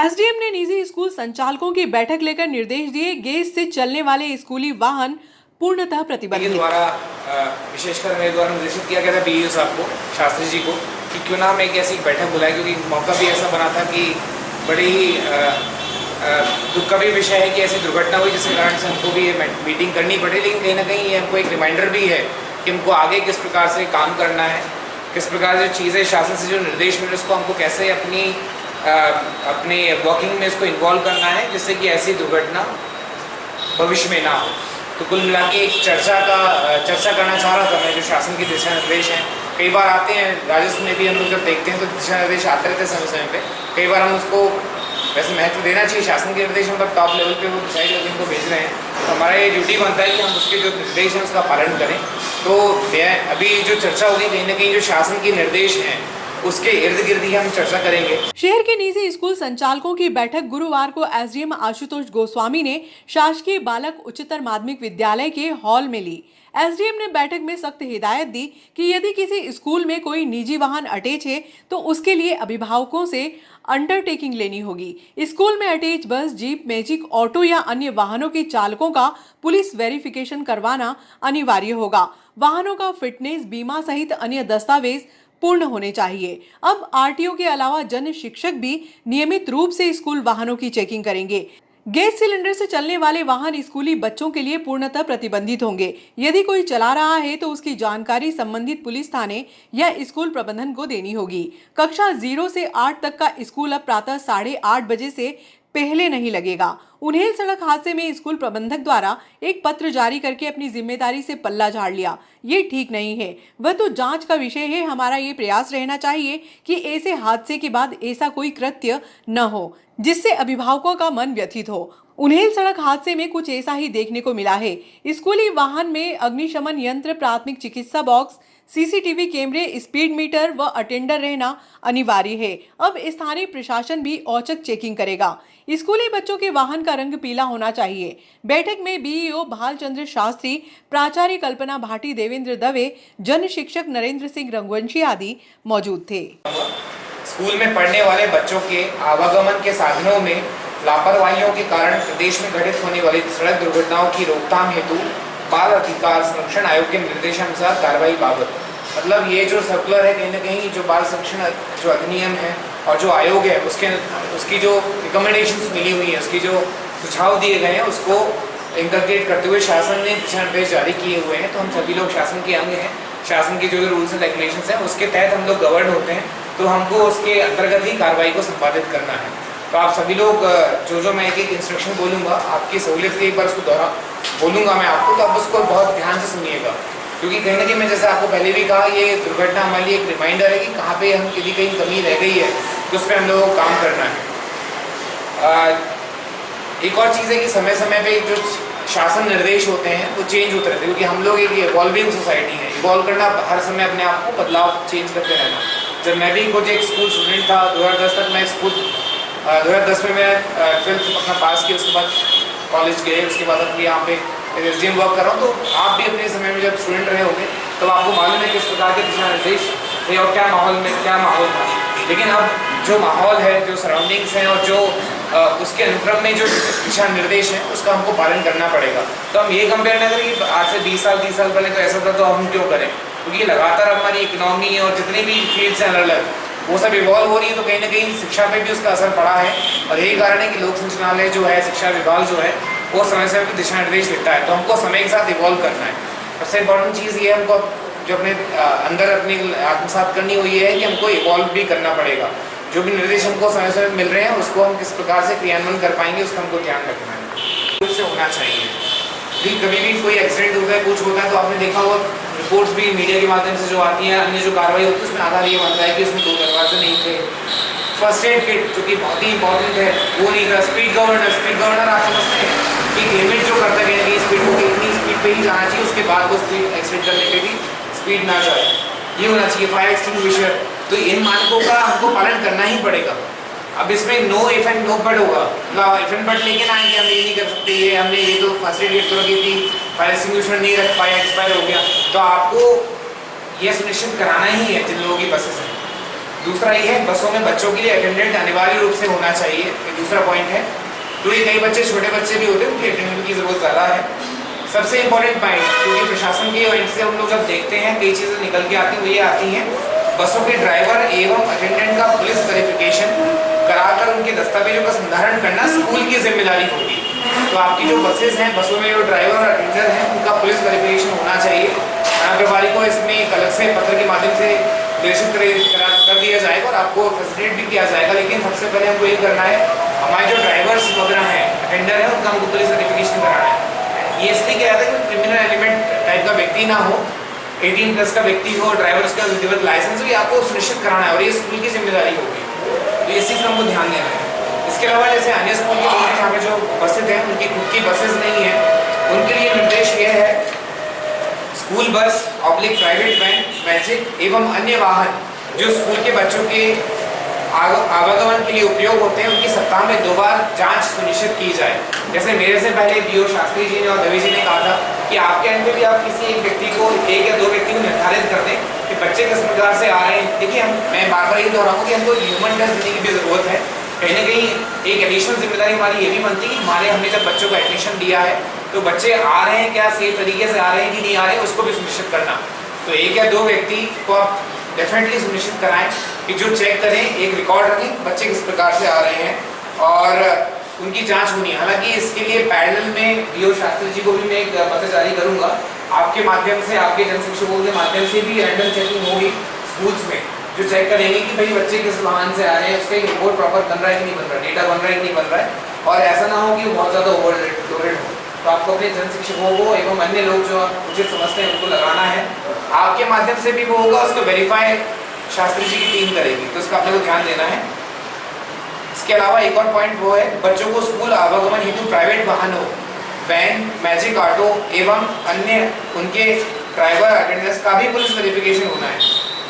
SDM ने निजी school संचालकों की बैठक लेकर निर्देश दिए, गैस से चलने वाले स्कूली वाहन पूर्णतः प्रतिबंधित। द्वारा विशेषकर मेरे द्वारा निर्देशित किया गया था बीईओ साहब को, शास्त्री जी को, कि क्यों ना हम एक ऐसी बैठक बुलाएं, क्योंकि मौका भी ऐसा बना था कि बड़ी ही दुख का भी विषय है कि ऐसी दुर्घटना हुई जिसके कारण से हमको भी ये मीटिंग करनी पड़ी। लेकिन कहीं ना कहीं ये हमको एक रिमाइंडर भी है कि हमको आगे किस प्रकार से काम करना है, किस प्रकार से चीज़ें शासन से जो निर्देश मिले उसको हमको कैसे अपने वर्किंग में इसको इन्वॉल्व करना है, जिससे कि ऐसी दुर्घटना भविष्य में ना हो। तो कुल मिला के एक चर्चा करना चाह रहा था मैं, जो शासन के दिशा निर्देश हैं। कई बार आते हैं राजस्व में भी हम लोग जब देखते हैं तो दिशा निर्देश आते रहते समय समय पे। कई बार हम उसको वैसे महत्व देना चाहिए, शासन के निर्देश हम टॉप लेवल पे वो डिसाइड करके उनको भेज रहे हैं, तो हमारा ये ड्यूटी बनता है कि हम उसके जो निर्देश हैं उसका पालन करें। तो अभी जो चर्चा होगी कहीं ना कहीं जो शासन के निर्देश हैं उसके इर्द गिर्द ही हम चर्चा करेंगे। शहर के निजी स्कूल संचालकों की बैठक गुरुवार को एसडीएम आशुतोष गोस्वामी ने शासकीय बालक उच्चतर माध्यमिक विद्यालय के हॉल में ली। एसडीएम ने बैठक में सख्त हिदायत दी कि यदि किसी स्कूल में कोई निजी वाहन अटैच है तो उसके लिए अभिभावकों से अंडरटेकिंग लेनी होगी। स्कूल में अटैच बस, जीप, मैजिक, ऑटो या अन्य वाहनों के चालकों का पुलिस वेरिफिकेशन करवाना अनिवार्य होगा। वाहनों का फिटनेस, बीमा सहित अन्य दस्तावेज पूर्ण होने चाहिए। अब आरटीओ के अलावा जन शिक्षक भी नियमित रूप से स्कूल वाहनों की चेकिंग करेंगे। गैस सिलेंडर से चलने वाले वाहन स्कूली बच्चों के लिए पूर्णतः प्रतिबंधित होंगे। यदि कोई चला रहा है तो उसकी जानकारी संबंधित पुलिस थाने या स्कूल प्रबंधन को देनी होगी। कक्षा 0 से 8 तक का स्कूल अब प्रातः 8:30 बजे से पहले नहीं लगेगा। उन्हेल सड़क हादसे में स्कूल प्रबंधक द्वारा एक पत्र जारी करके अपनी जिम्मेदारी से पल्ला झाड़ लिया, ये ठीक नहीं है। वह तो जांच का विषय है। हमारा ये प्रयास रहना चाहिए कि ऐसे हादसे के बाद ऐसा कोई कृत्य न हो जिससे अभिभावकों का मन व्यथित हो। उन्हेल सड़क हादसे में कुछ ऐसा ही देखने को मिला है। स्कूली वाहन में अग्निशमन यंत्र, प्राथमिक चिकित्सा बॉक्स, सीसीटीवी कैमरे, स्पीड मीटर व अटेंडर रहना अनिवार्य है। अब स्थानीय प्रशासन भी औचक चेकिंग करेगा। स्कूली बच्चों के वाहन का रंग पीला होना चाहिए। बैठक में बीईओ भालचंद्र शास्त्री, प्राचार्य कल्पना भाटी, देवेंद्र दवे, जन शिक्षक नरेंद्र सिंह रंगवंशी आदि मौजूद थे। स्कूल में पढ़ने वाले बच्चों के आवागमन के साधनों में लापरवाहियों के कारण प्रदेश में घटित होने वाली सड़क दुर्घटनाओं की रोकथाम हेतु बाल अधिकार संरक्षण आयोग के निर्देशानुसार कार्रवाई बाबत, मतलब ये जो सर्कुलर है कहीं ना कहीं जो बाल संरक्षण जो अधिनियम है और जो आयोग है उसकी जो रिकमेंडेशंस मिली हुई है, उसकी जो सुझाव दिए गए हैं उसको इंकलकेट करते हुए शासन ने दिशा निर्देश जारी किए हुए हैं। तो हम सभी लोग शासन के अंग हैं, शासन की जो रूल्स एंड रेगुलेशंस हैं उसके तहत हम लोग गवर्न होते हैं, तो हमको उसके अंतर्गत ही कार्रवाई को संपादित करना है। तो आप सभी लोग जो मैं एक इंस्ट्रक्शन बोलूँगा आपकी सहूलियत के एक बार उसको बोलूँगा मैं आपको, तो आप उसको बहुत ध्यान से सुनिएगा, क्योंकि कहीं ना कहीं मैं जैसे आपको पहले भी कहा ये दुर्घटना हमारे लिए एक रिमाइंडर है कि कहाँ पे हम यदि कहीं कमी रह गई है तो उस पर हम लोगों को काम करना है। एक और चीज़ है कि समय समय पे जो शासन निर्देश होते हैं वो चेंज होते रहते हैं, क्योंकि हम लोग एक इवॉल्विंग सोसाइटी है। इवॉल्व करना हर समय अपने आप को बदलाव चेंज करते रहना। जब मैं भी कुछ एक स्कूल स्टूडेंट था 2010 तक, मैं स्कूल 2010 में मैं 12th अपना पास किया, उसके बाद कॉलेज गए, उसके बाद अब यहाँ पे एसडीएम वर्क कर रहा हूँ। तो आप भी अपने समय में जब स्टूडेंट रहे होंगे तो आपको मालूम है किस प्रकार के दिशा निर्देश थे और क्या माहौल था। लेकिन अब जो माहौल है, जो सराउंडिंग्स हैं और जो उसके अनुक्रम में जो दिशा निर्देश हैं उसका हमको पालन करना पड़ेगा। तो हम ये कंपेयर ना करें कि आज से 20 साल 30 साल पहले तो ऐसा था तो हम क्यों करें, क्योंकि लगातार हमारी इकोनॉमी और जितनी भी फील्ड्स हैं अलग अलग वो सब इवॉल्व हो रही है, तो कहीं ना कहीं शिक्षा पे भी उसका असर पड़ा है। और यही कारण है कि लोक संचालनालय जो है, शिक्षा विभाग जो है वो समय समय पर दिशा निर्देश देता है, तो हमको समय के साथ इवॉल्व करना है। सबसे इम्पोर्टेंट चीज़ ये हमको जो अपने अंदर अपनी आत्मसात करनी हुई है कि हमको इवॉल्व भी करना पड़ेगा। जो भी निर्देश हमको समय समय मिल रहे हैं उसको हम किस प्रकार से क्रियान्वयन कर पाएंगे उसका हमको ध्यान रखना है। उससे होना चाहिए भी कभी भी कोई एक्सीडेंट होता है, कुछ होता है तो आपने देखा होगा रिपोर्ट्स भी मीडिया के माध्यम से जो आती हैं, अन्य जो कार्रवाई होती है उसमें आधार ये बनता है कि उसमें 2 दरवाजे नहीं थे। फर्स्ट एड किट जो कि बहुत ही इंपॉर्टेंट है वो नहीं था। स्पीड गवर्नर आप समझते हैं कि लिमिट जो करता है कि स्पीड को इतनी स्पीड पे ही जाना चाहिए, उसके बाद वो स्पीड एक्सीडेंट करने पे भी स्पीड ना जाए, ये होना चाहिए। फायर एक्सटिंग्विशर, तो इन मानकों का हमको पालन करना ही पड़ेगा। अब इसमें no if and no but होगा, इफ एंड बट लेके ना आए कि हम ये नहीं कर सकते, ये हमने ये तो फर्स्ट एड किट तो लगी थी, फायर एक्सटिंग्विशर नहीं रख पाया, एक्सपायर हो गया, तो आपको ये सुनिश्चित कराना ही है जिन लोगों की बसेस हैं। दूसरा ये है बसों में बच्चों के लिए अटेंडेंट अनिवार्य रूप से होना चाहिए, ये दूसरा पॉइंट है। क्योंकि कई बच्चे छोटे बच्चे भी होते हैं, उनकी अटेंडेंट की ज़रूरत ज़्यादा है। सबसे इम्पोर्टेंट पॉइंट, क्योंकि प्रशासन के एंड से हम लोग जब देखते हैं कई चीज़ें निकल के आती हैं, वो ये आती हैं बसों के ड्राइवर एवं अटेंडेंट का पुलिस वेरिफिकेशन कराकर उनके दस्तावेजों का संधारण करना स्कूल की जिम्मेदारी होगी। तो आपकी जो बसेज हैं, बसों में जो ड्राइवर और अटेंडर हैं, उनका पुलिस वेरिफिकेशन होना चाहिए। थाना प्रभारी को इसमें एक अलग से पत्र के माध्यम से निर्देशित कर दिया जाएगा और आपको फैसिलिटेट भी किया जाएगा। लेकिन सबसे पहले हमको ये करना है, हमारे जो ड्राइवर्स वगैरह हैं, अटेंडर हैं, उनका हमको पुलिस वेरिफिकेशन कराना है। ये इसलिए कह रहा था कि क्रिमिनल एलिमेंट टाइप का व्यक्ति ना हो, 18+ का व्यक्ति हो, ड्राइवर्स का विधिवत लाइसेंस भी आपको सुनिश्चित कराना है और ये स्कूल की जिम्मेदारी होगी। तो इस चीज़ पर हमको ध्यान देना है। इसके अलावा जैसे अन्य स्कूल के लोग यहाँ पे जो उपस्थित हैं, उनकी खुद की बसेज नहीं है, उनके लिए निर्देश ये है school bus private van, magic एवं अन्य वाहन जो स्कूल के बच्चों के आवागमन के लिए उपयोग होते हैं, उनकी सप्ताह में 2 बार जांच सुनिश्चित की जाए। जैसे मेरे से पहले बीओ शास्त्री जी ने और दवे जी ने कहा था कि आपके एंड पे भी आप किसी एक व्यक्ति को, 1 या 2 व्यक्ति को निर्धारित कर दें कि बच्चे किस प्रकार से आ रहे हैं। देखिए, मैं बार बार ये दोहराऊंगा कि हमको ह्यूमन टेस्ट देने की भी ज़रूरत है। कहीं ना कहीं एक एडिशनल जिम्मेदारी हमारी ये भी बनती है कि हमने जब बच्चों को एडमिशन दिया है तो बच्चे आ रहे हैं क्या, सही तरीके से आ रहे हैं कि नहीं आ रहे हैं, उसको भी सुनिश्चित करना। तो 1 या 2 व्यक्ति को आप डेफिनेटली सुनिश्चित कराएं कि जो चेक करें, एक रिकॉर्ड रखें बच्चे किस प्रकार से आ रहे हैं और उनकी जांच होनी है। हालांकि इसके लिए पैरेलल में बीओ शास्त्री जी को भी मैं एक पत्र जारी करूंगा, आपके माध्यम से, आपके जनशिक्षकों के माध्यम से भी रैंडम चेकिंग होगी स्कूल्स में, जो चेक करेंगे कि भाई बच्चे किस वाहन से आ रहे हैं, उसका एक रिपोर्ट प्रॉपर बन रहा है कि नहीं बन रहा है, डेटा बन रहा है कि नहीं बन रहा है, और ऐसा ना हो कि बहुत ज़्यादा ओवरलोडेड हो। तो आपको अपने जनशिक्षकों को एवं अन्य लोग जो उचित समझते हैं उनको लगाना है। आपके माध्यम से भी वो होगा, उसको वेरीफाई शास्त्री जी की टीम करेगी, तो उसका अपने को ध्यान देना है। इसके अलावा एक और पॉइंट वो है, बच्चों को स्कूल आवागमन हेतु प्राइवेट वाहनों, वैन, मैजिक ऑटो एवं अन्य उनके ड्राइवर अटेंडेंस का भी पुलिस वेरिफिकेशन होना है।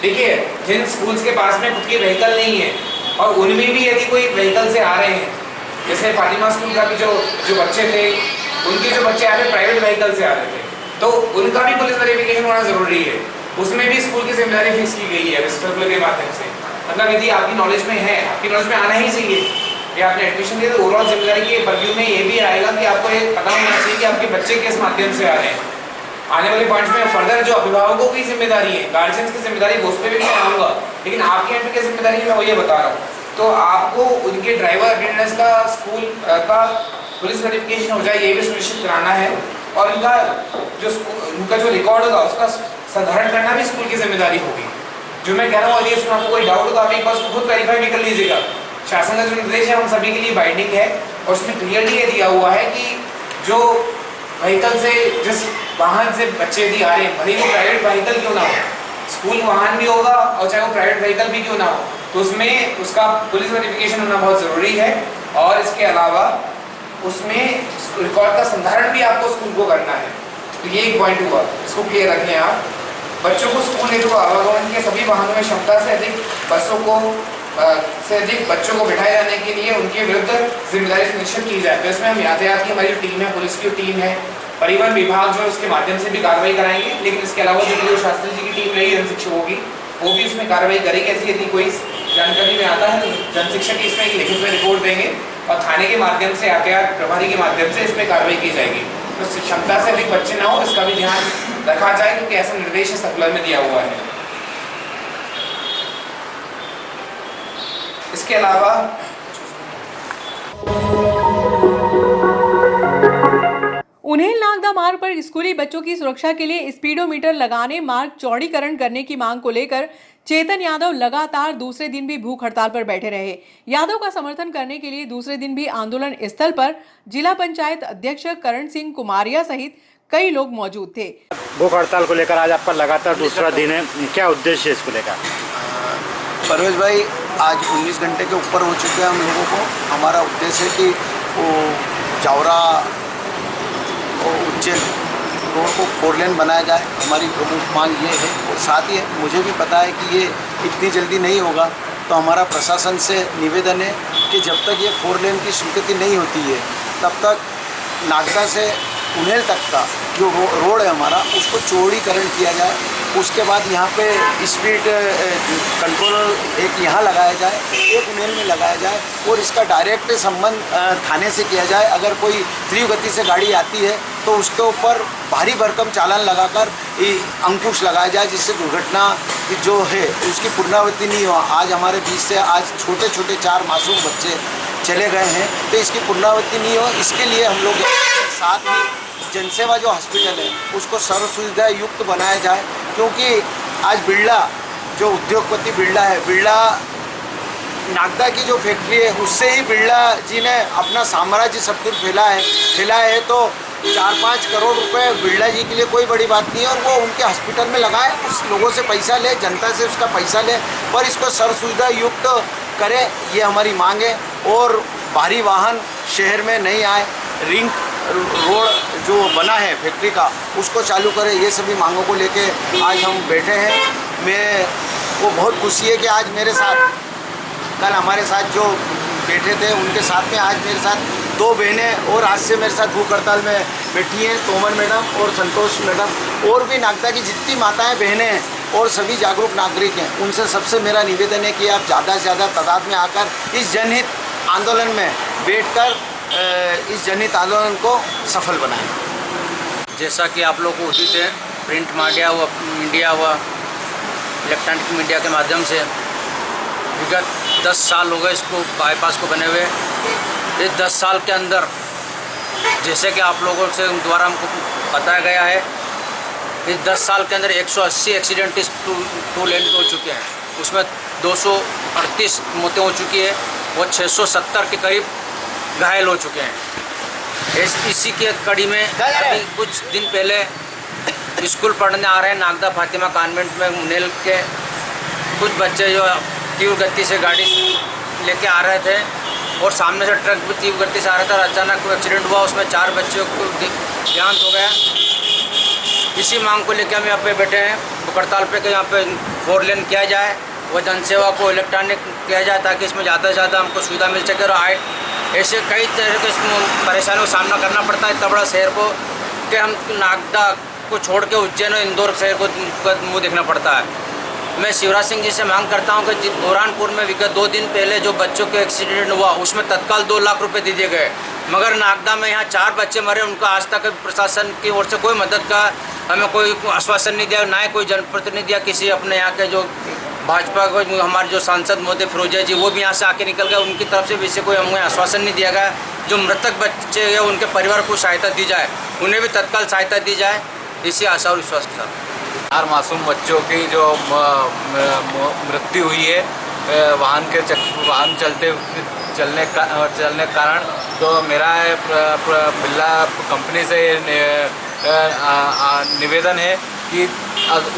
देखिए, जिन स्कूल्स के पास में खुद की व्हीकल नहीं है और उनमें भी यदि कोई व्हीकल से आ रहे हैं, जैसे फातिमा स्कूल का भी जो बच्चे थे, उनके जो बच्चे आ रहे प्राइवेट व्हीकल से आ रहे थे, तो उनका भी पुलिस वेरिफिकेशन होना जरूरी है। उसमें भी स्कूल की जिम्मेदारी फिक्स की गई है सर्कुलर के माध्यम से। मतलब यदि आपकी नॉलेज में है, आपकी नॉलेज में आना ही चाहिए, या आपने एडमिशन लिया तो ओवरऑल जिम्मेदारी के परव्यू में ये भी आएगा कि आपको ये पता होना चाहिए कि आपके बच्चे किस माध्यम से आ रहे हैं। आने वाले पॉइंट्स में फर्दर जो अभिभावकों की जिम्मेदारी है, गार्जियंस की जिम्मेदारी, वो उस पर भी मैं आऊँगा, लेकिन आपके एंड पे क्या जिम्मेदारी है मैं वो ये बता रहा हूँ। तो आपको उनके ड्राइवर अटेंडेंस का स्कूल का पुलिस वेरिफिकेशन हो जाए, ये भी सुनिश्चित कराना है, और उनका जो रिकॉर्ड होगा उसका संधारण करना भी स्कूल की जिम्मेदारी होगी। जो मैं कह रहा हूँ, यदि इसमें आपको कोई डाउट हो तो आप एक बार उसको खुद वेरीफाई भी कर लीजिएगा। शासन का जो निर्देश है हम सभी के लिए बाइंडिंग है, और उसमें क्लियरली ये दिया हुआ है कि जो व्हीकल से, जिस वाहन से बच्चे यदि आ रहे हैं, भले वो प्राइवेट व्हीकल क्यों ना हो, स्कूल वाहन भी होगा और चाहे वो प्राइवेट व्हीकल भी क्यों ना हो, तो उसमें उसका पुलिस वेरिफिकेशन होना बहुत ज़रूरी है। और इसके अलावा उसमें रिकॉर्ड का संधारण भी आपको स्कूल को करना है। तो ये एक पॉइंट हुआ, इसको क्लियर रखें आप। बच्चों को स्कूल हेतु आवागमन के सभी वाहनों में क्षमता से अधिक बच्चों को बिठाए जाने के लिए उनके विरुद्ध जिम्मेदारी सुनिश्चित की जाए। तो इसमें हम यातायात की हमारी टीम है, पुलिस की टीम है, परिवहन विभाग जो है उसके माध्यम से भी कार्रवाई कराएंगे, लेकिन इसके अलावा जो शास्त्री जी की टीम रहेगी जन शिक्षकों की, वो भी इसमें कार्रवाई करेगी। ऐसी यदि कोई जानकारी में आता है तो जन शिक्षक इसमें एक लिखित में रिपोर्ट देंगे और थाने के माध्यम से, यातायात प्रभारी के माध्यम से इसमें कार्रवाई की जाएगी। तो क्षमता से अधिक बच्चे ना हो, इसका भी ध्यान रखा जाए, क्योंकि ऐसा निर्देश सर्कुलर में दिया हुआ है। इसके अलावा उन्हेल नागदा मार्ग पर स्कूली बच्चों की सुरक्षा के लिए स्पीडोमीटर लगाने, मार्ग चौड़ीकरण करने की मांग को लेकर चेतन यादव लगातार दूसरे दिन भी भूख हड़ताल पर बैठे रहे। यादव का समर्थन करने के लिए दूसरे दिन भी आंदोलन स्थल पर जिला पंचायत अध्यक्ष करण सिंह कुमारिया सहित कई लोग मौजूद थे। भूख हड़ताल को लेकर आज आपका लगातार दूसरा दिन है, क्या उद्देश्य है इसको लेकर? परवेश भाई, आज 19 घंटे के ऊपर हो चुके हैं हम लोगों को। हमारा उद्देश्य है कि वो जावरा और उज्जैन रोड को 4 लेन बनाया जाए, हमारी प्रमुख मांग ये है। और साथ ही मुझे भी पता है कि ये इतनी जल्दी नहीं होगा, तो हमारा प्रशासन से निवेदन है कि जब तक ये 4 लेन की स्वीकृति नहीं होती है तब तक नागदा से उन्हेल तक का जो रोड है हमारा, उसको चौड़ीकरण किया जाए उसके बाद यहाँ पे स्पीड कंट्रोल एक यहाँ लगाया जाए, एक उन्हेल में लगाया जाए और इसका डायरेक्ट संबंध थाने से किया जाए। अगर कोई तीव्र गति से गाड़ी आती है तो उसके ऊपर भारी भरकम चालान लगाकर अंकुश लगाया जाए, जिससे दुर्घटना जो है उसकी पुनरावृत्ति नहीं हो। आज हमारे बीच से आज छोटे छोटे 4 मासूम बच्चे चले गए हैं, तो इसकी पुनरावृत्ति नहीं हो, इसके लिए हम लोग साथ ही जनसेवा जो हॉस्पिटल है उसको सर्व सुविधा युक्त बनाया जाए। क्योंकि आज बिरला जो उद्योगपति बिरला है, बिरला नागदा की जो फैक्ट्री है उससे ही बिरला जी ने अपना साम्राज्य सब दूर फैला है। तो 4-5 करोड़ रुपए बिरला जी के लिए कोई बड़ी बात नहीं है, और वो उनके हॉस्पिटल में लगाए, उस लोगों से पैसा ले, जनता से उसका पैसा ले, पर इसको सर्व सुविधा युक्त करे, ये हमारी मांग है। और भारी वाहन शहर में नहीं आए, रिंग रोड जो बना है फैक्ट्री का उसको चालू करें, ये सभी मांगों को लेके आज हम बैठे हैं। मैं को बहुत खुशी है कि आज मेरे साथ, कल हमारे साथ जो बैठे थे उनके साथ में आज मेरे साथ 2 बहनें और आज से मेरे साथ भूख हड़ताल में बैठी हैं, तोमर मैडम और संतोष मैडम। और भी नागदा की जितनी माताएं बहनें हैं और सभी जागरूक नागरिक हैं, उनसे सबसे मेरा निवेदन है कि आप ज़्यादा से ज़्यादा तादाद में आकर इस जनहित आंदोलन में बैठकर इस जनहित आंदोलन को सफल बनाएं। जैसा कि आप लोग को उचित है, प्रिंट मीडिया व इलेक्ट्रॉनिक मीडिया के माध्यम से विगत 10 साल हो गए इसको बाईपास को बने हुए। इस 10 साल के अंदर जैसे कि आप लोगों से द्वारा हमको बताया गया है, इस 10 साल के अंदर 180 एक्सीडेंट इस टू लेन पे हो चुके हैं, उसमें 238 मौतें हो चुकी है और 670 के करीब घायल हो चुके हैं। इसी के कड़ी में अभी कुछ दिन पहले स्कूल पढ़ने आ रहे हैं नागदा फातिमा कॉन्वेंट में मुनेल के कुछ बच्चे जो तीव्र गति से गाड़ी लेके आ रहे थे और सामने से ट्रक भी तीव्र गति से आ रहा था और अचानक कोई एक्सीडेंट हुआ, उसमें 4 बच्चों को देहांत हो गया। इसी मांग को लेकर हम यहाँ पे बैठे हैं भूख हड़ताल पे कि यहाँ पे 4 लेन किया जाए, वह जनसेवा को इलेक्ट्रॉनिक किया जाए ताकि इसमें ज़्यादा से ज़्यादा हमको सुविधा मिल सके। और ऐसे कई तरह के परेशानियों का सामना करना पड़ता है इतना बड़ा शहर को कि हम नागदा को छोड़ के उज्जैन और इंदौर शहर को मुँह देखना पड़ता है। मैं शिवराज सिंह जी से मांग करता हूं कि बुरहानपुर में विगत 2 दिन पहले जो बच्चों के एक्सीडेंट हुआ उसमें तत्काल 2 लाख रुपए दे दिए गए, मगर नागदा में यहाँ 4 बच्चे मरे, उनका आज तक प्रशासन की ओर से कोई मदद का हमें कोई आश्वासन नहीं दिया, ना ही कोई जनप्रतिनिधि दिया। किसी अपने यहाँ के जो भाजपा को हमारे जो सांसद महोदय फिरोजिया जी वो भी यहाँ से आके निकल गए, उनकी तरफ से भी इसे कोई हमें आश्वासन नहीं दिया गया। जो मृतक बच्चे हैं उनके परिवार को सहायता दी जाए, उन्हें भी तत्काल सहायता दी जाए, इसी आशा और विश्वास के साथ। 4 मासूम बच्चों की जो मृत्यु हुई है वाहन चलने के कारण, तो मेरा बिरला कंपनी से निवेदन है कि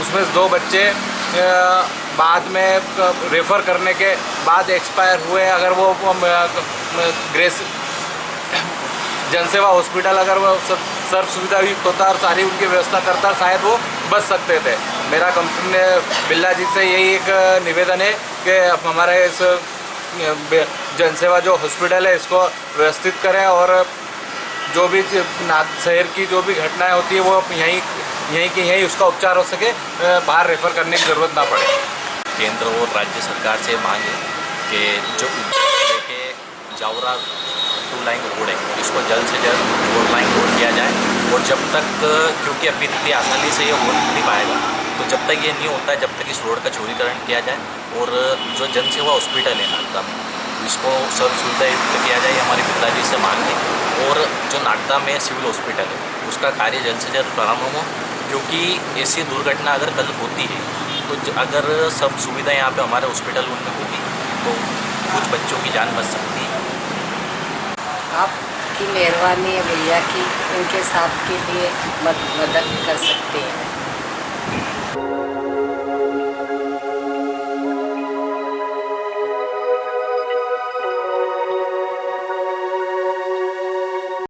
उसमें 2 बच्चे बाद में रेफ़र करने के बाद एक्सपायर हुए, अगर वो ग्रेस जनसेवा हॉस्पिटल अगर वो सर्व सुविधा युक्त होता और सारी उनकी व्यवस्था करता शायद वो बच सकते थे। मेरा कंपनी ने बिरला जी से यही एक निवेदन है कि हमारे इस जनसेवा जो हॉस्पिटल है इसको व्यवस्थित करें और जो भी शहर की जो भी घटनाएं होती है वो यहीं उसका उपचार हो सके, बाहर रेफ़र करने की ज़रूरत ना पड़े। केंद्र और राज्य सरकार से मांग है कि जो के जावरा 2 लाइन रोड है इसको जल्द से जल्द 4 लाइन रोड किया जाए। और जब तक, क्योंकि अभी इतनी आसानी से ये हो नहीं पाएगा, तो जब तक ये नहीं होता है जब तक इस रोड का चौड़ीकरण किया जाए और जो जनसेवा हॉस्पिटल है नागदा में इसको सर्व सुविधा युक्त किया जाए, हमारी बिरला जी से मांग है। और जो नागदा में सिविल हॉस्पिटल है उसका कार्य जल्द से जल्द प्रारंभ हो, क्योंकि ऐसी दुर्घटना अगर कल होती है तो अगर सब सुविधा यहाँ पे हमारे हॉस्पिटल में होगी तो कुछ बच्चों की जान बच सकती है। आपकी मेहरबानी है भैया कि इनके साथ के लिए मदद कर सकते हैं।